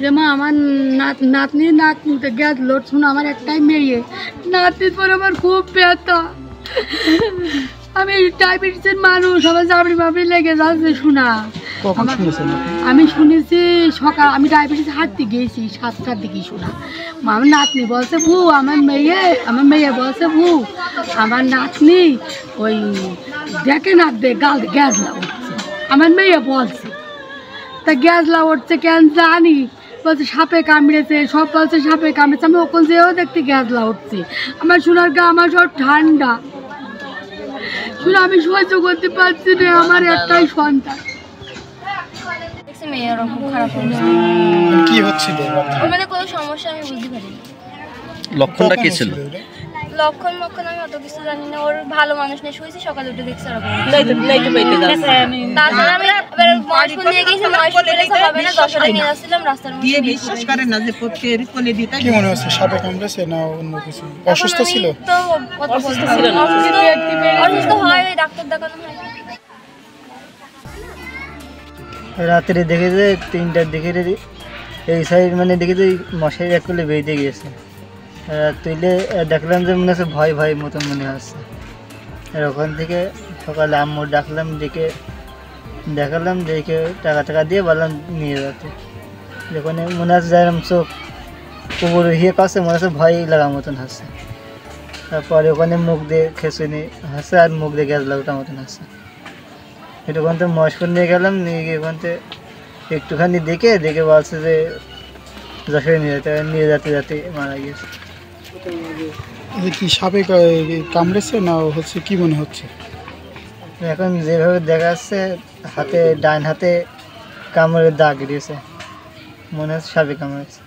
যে মা আমার নাতনিতে গ্যাস লোড শুনো, আমার একটাই মেয়ে, নাতনির পরে আমার খুব ব্যথা, আমি ডায়াবেটিসের মানুষ, আমার চাপড়ি বাপড়ি লেগে যাচ্ছে শোনা। আমি শুনেছি সকাল, আমি ডায়াবেটিস হাঁটতে গিয়েছি 7টার দিকে শোনা। আমার নাতনি বলছে ভু, আমার মেয়ে বলছে ভু আমার নাতনি ওই দেখে না গাল গ্যাস উঠছে, আমার মেয়ে বলছে। তা গ্যাস উঠছে কেন জানি, বলছে সাপে কামড়েছে, সব বলছে সাপে কামড়েছে। আমি ওখান যেও দেখতে গ্যাস উঠছে, আমার শোনার গা আমার সব ঠান্ডা, শুনে আমি সহ্য করতে পারছি না, আমার একটাই সন্তান। কি হচ্ছিল মানে কোনো সমস্যা আমি বুঝতে পারিনি। লক্ষণটা কি ছিল? লক্ষণ আমি অত কিছু জানি না, ওর ভালো মানুষ নেই, শুয়েছি সকালে উঠে দেখছি তারপরে আমি মহেশপুর নিয়ে গেছি, মহেশপুর হবে না 10টায় নিয়ে আসছিলাম, রাস্তার মধ্যে বিশ্বাস করেন না যে পথের কোলে দিতে। কি মনে হচ্ছে সাপে কামড়েছে না অন্য কিছু? অসুস্থ ছিল তো অসুস্থ হয়, ডাক্তার দেখানো হয়। রাত্রে দেখে যে 3টার দিকে এই সাইড মানে দেখে যে মশারি এক করলে বেঁধে গিয়েছে, তুইলে দেখলাম যে মনে হচ্ছে ভয় ভয় মতন মনে হচ্ছে। আর ওখান থেকে সকালে আম্মু ডাকলাম, দেখালাম, দেখে টাকা দিয়ে বললাম নিয়ে যেতে। যখন মনে হচ্ছে যাইলাম চোখ কুকুর হিয়ে কাছে মনে হচ্ছে ভয় লাগা মতন হচ্ছে। তারপরে ওখানে মুখ দিয়ে খেঁচুনি হাসছে আর মুখ দিয়ে গ্যাস লাগাটার মতন হচ্ছে। একটু ওখান থেকে মহেশপুর নিয়ে গেলাম, নিয়ে গিয়ে ওখান থেকে একটুখানি দেখে বলছে যে যশোরে নিয়ে যেতে মারা গিয়েছে। কি সাপে কামড়েছে না হচ্ছে কি মনে হচ্ছে? এখন যেভাবে দেখা যাচ্ছে হাতে ডান হাতে কামড়ের দাগ দিয়েছে, মনে হচ্ছে সাপে কামড়েছে।